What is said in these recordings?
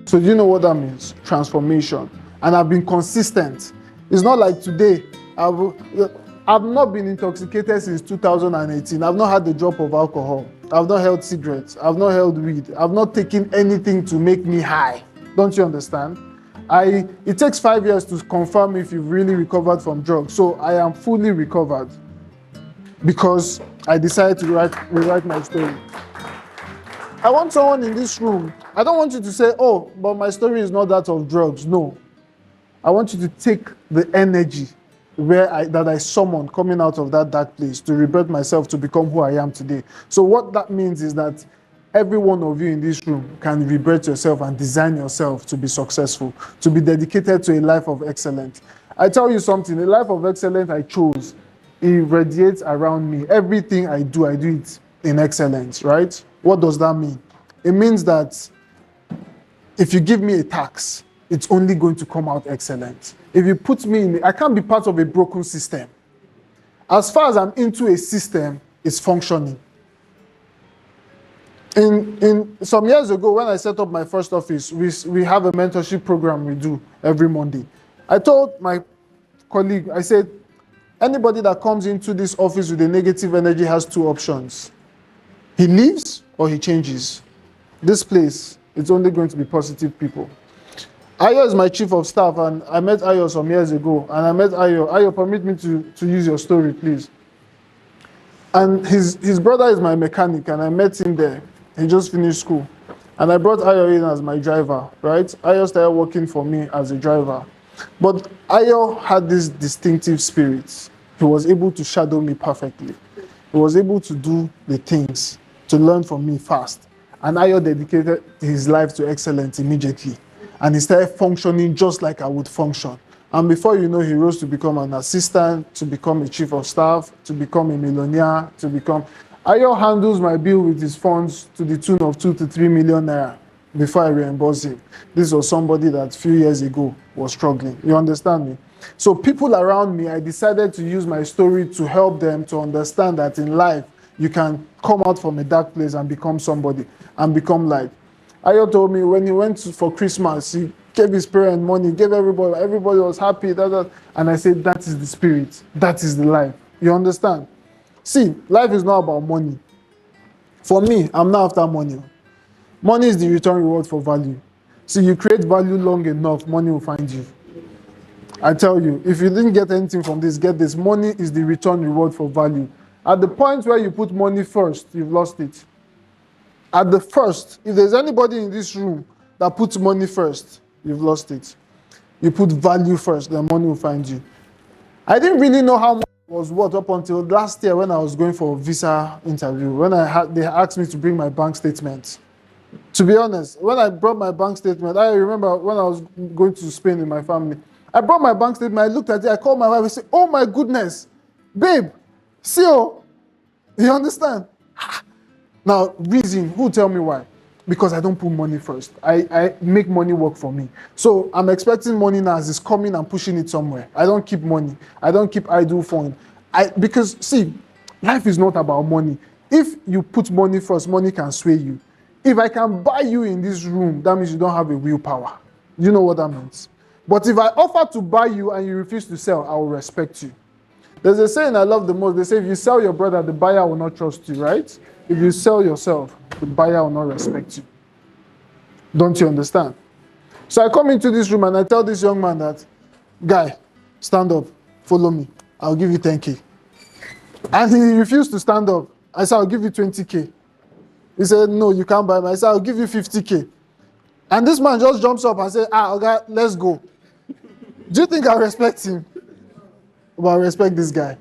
So you know what that means? Transformation. And I've been consistent. It's not like today. I've not been intoxicated since 2018. I've not had a drop of alcohol. I've not held cigarettes. I've not held weed. I've not taken anything to make me high. Don't you understand? It takes 5 years to confirm if you've really recovered from drugs. So I am fully recovered because I decided to rewrite my story. I want someone in this room. I don't want you to say, oh, but my story is not that of drugs. No. I want you to take the energy that I summoned coming out of that dark place to rebirth myself to become who I am today. So what that means is that every one of you in this room can rebirth yourself and design yourself to be successful, to be dedicated to a life of excellence. I tell you something, the life of excellence I chose, it radiates around me. Everything I do it in excellence, right? What does that mean? It means that if you give me a tax, it's only going to come out excellent. If you put me in, I can't be part of a broken system. As far as I'm into a system, it's functioning. In some years ago, when I set up my first office, we have a mentorship program we do every Monday. I told my colleague, I said, anybody that comes into this office with a negative energy has two options. He leaves or he changes. This place, it's only going to be positive people. Ayo is my chief of staff, and I met Ayo some years ago, and I met Ayo. Ayo, permit me to use your story, please. And his brother is my mechanic, and I met him there. He just finished school. And I brought Ayo in as my driver, right? Ayo started working for me as a driver. But Ayo had this distinctive spirit. He was able to shadow me perfectly. He was able to do the things, to learn from me fast. And Ayo dedicated his life to excellence immediately. And he started functioning just like I would function. And before you know, he rose to become an assistant, to become a chief of staff, to become a millionaire, Ayo handles my bill with his funds to the tune of 2 to 3 million naira before I reimburse him. This was somebody that a few years ago was struggling. You understand me? So people around me, I decided to use my story to help them to understand that in life, you can come out from a dark place and become somebody and become light. Ayo told me when he went for Christmas, he gave his parents money, gave everybody was happy, and I said, that is the spirit, that is the life. You understand? See, life is not about money. For me, I'm not after money. Money is the return reward for value. See, you create value long enough, money will find you. I tell you, if you didn't get anything from this, get this. Money is the return reward for value. At the point where you put money first, you've lost it. At the first, if there's anybody in this room that puts money first, you've lost it. You put value first, then money will find you. I didn't really know how much was what up until last year when I was going for a visa interview, when they asked me to bring my bank statement. To be honest, when I brought my bank statement, I remember when I was going to Spain with my family, I brought my bank statement, I looked at it, I called my wife, I said, oh my goodness, babe, see you understand? Now, reason, who tell me why? Because I don't put money first. I make money work for me. So I'm expecting money now as it's coming and pushing it somewhere. I don't keep money. I don't keep idle fund. Because, see, life is not about money. If you put money first, money can sway you. If I can buy you in this room, that means you don't have a willpower. You know what that means? But if I offer to buy you and you refuse to sell, I will respect you. There's a saying I love the most. They say if you sell your brother, the buyer will not trust you, right? If you sell yourself, the buyer will not respect you. Don't you understand? So I come into this room and I tell this young man that, guy, stand up, follow me. I'll give you 10K. And he refused to stand up. I said, I'll give you 20K. He said, no, you can't buy me. I said, I'll give you 50K. And this man just jumps up and says, okay, let's go. Do you think I respect him? Well, I respect this guy.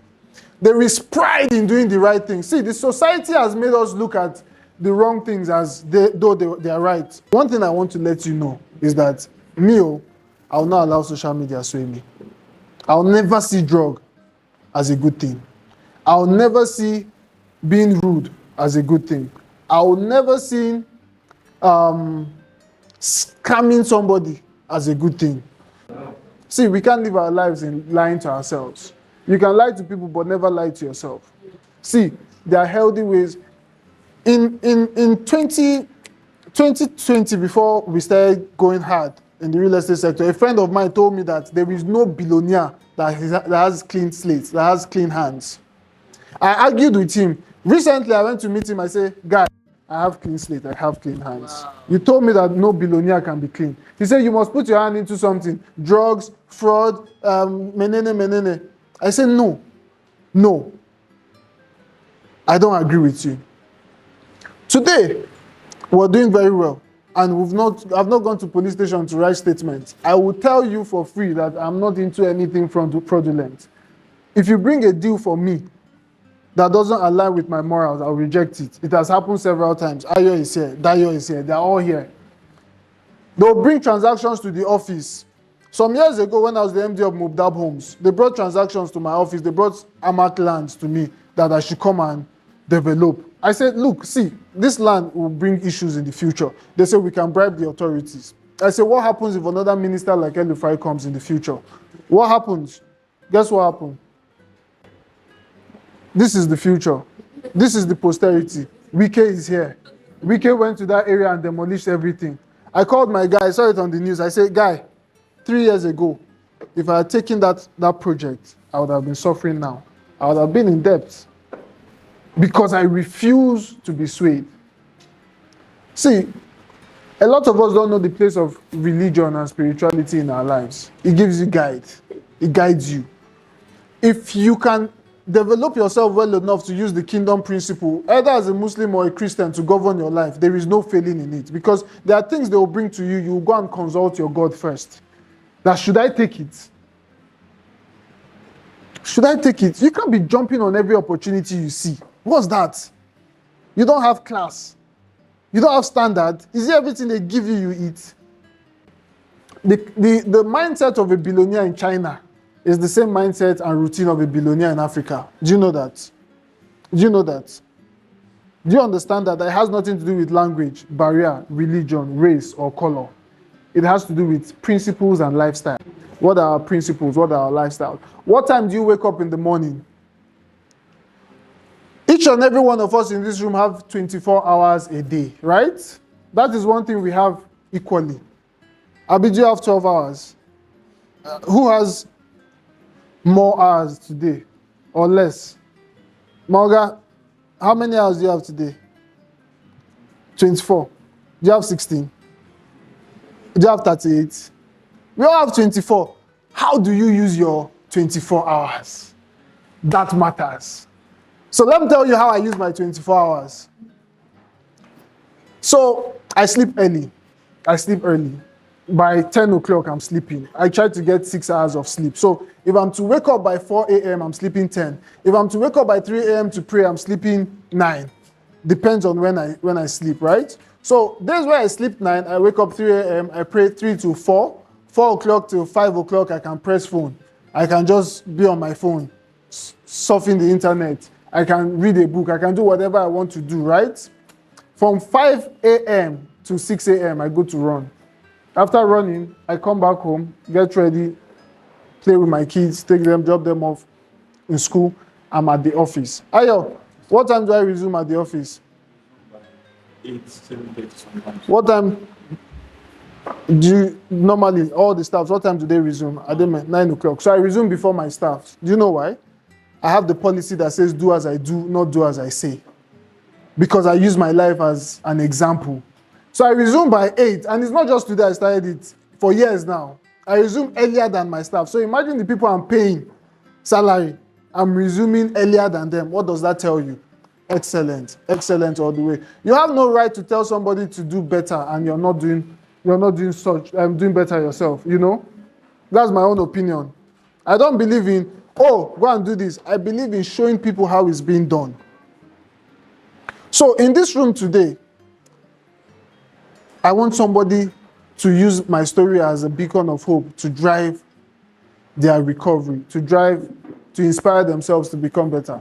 There is pride in doing the right thing. See, the society has made us look at the wrong things as though they are right. One thing I want to let you know is that I'll not allow social media sway me. I'll never see drug as a good thing. I'll never see being rude as a good thing. I'll never see scamming somebody as a good thing. See, we can't live our lives in lying to ourselves. You can lie to people, but never lie to yourself. See, there are healthy ways. In 2012, 2020, before we started going hard in the real estate sector, a friend of mine told me that there is no billionaire that has clean slates, that has clean hands. I argued with him. Recently, I went to meet him. I said, guy, I have clean slate, I have clean hands. Wow. You told me that no billionaire can be clean. He said, you must put your hand into something. Drugs, fraud, menene. I said, no. I don't agree with you. Today, we're doing very well. And I've not gone to police station to write statements. I will tell you for free that I'm not into anything fraudulent. If you bring a deal for me that doesn't align with my morals, I'll reject it. It has happened several times. Ayo is here, Dayo is here, they're all here. They'll bring transactions to the office. Some years ago, when I was the MD of Mubdab Homes, they brought transactions to my office. They brought Amak lands to me that I should come and develop. I said, look, see, this land will bring issues in the future. They said, we can bribe the authorities. I said, what happens if another minister like El-Rufai comes in the future? What happens? Guess what happened? This is the future. This is the posterity. Wike is here. Wike went to that area and demolished everything. I called my guy, I saw it on the news. I said, guy, 3 years ago, if I had taken that project, I would have been suffering now. I would have been in debt. Because I refuse to be swayed. See, a lot of us don't know the place of religion and spirituality in our lives. It gives you guide. It guides you. If you can develop yourself well enough to use the kingdom principle, either as a Muslim or a Christian, to govern your life, there is no failing in it. Because there are things they will bring to you, you will go and consult your God first. That should I take it? Should I take it? You can't be jumping on every opportunity you see. What's that? You don't have class. You don't have standard. Is it everything they give you, you eat? The mindset of a billionaire in China is the same mindset and routine of a billionaire in Africa. Do you know that? Do you know that? Do you understand that it has nothing to do with language, barrier, religion, race, or color? It has to do with principles and lifestyle. What are our principles? What are our lifestyle? What time do you wake up in the morning? Each and every one of us in this room have 24 hours a day, right? That is one thing we have equally. Abi, do you have 12 hours? Who has more hours today or less? Morga, how many hours do you have today? 24. Do you have 16? Do you have 38? We all have 24. How do you use your 24 hours? That matters. So let me tell you how I use my 24 hours. So I sleep early. By 10 o'clock, I'm sleeping. I try to get 6 hours of sleep. So if I'm to wake up by 4 a.m., I'm sleeping 10. If I'm to wake up by 3 a.m. to pray, I'm sleeping 9. Depends on when I sleep, right? So days where I sleep 9, I wake up 3 a.m., I pray 3 to 4. 4 o'clock till 5 o'clock, I can press phone. I can just be on my phone, surfing the internet. I can read a book. I can do whatever I want to do, right? From 5 a.m. to 6 a.m., I go to run. After running, I come back home, get ready, play with my kids, take them, drop them off in school. I'm at the office. Ayo, what time do I resume at the office? 8, 7:30 sometimes. What time do you, normally, all the staffs, what time do they resume? At 9 o'clock. So I resume before my staff. Do you know why? I have the policy that says do as I do, not do as I say. Because I use my life as an example. So I resume by 8, and it's not just today I started it, for years now. I resume earlier than my staff. So imagine the people I'm paying salary, I'm resuming earlier than them. What does that tell you? Excellent all the way. You have no right to tell somebody to do better and you're not doing better yourself, you know? That's my own opinion. I don't believe in, oh, go and do this. I believe in showing people how it's being done. So in this room today, I want somebody to use my story as a beacon of hope to drive their recovery, to inspire themselves to become better.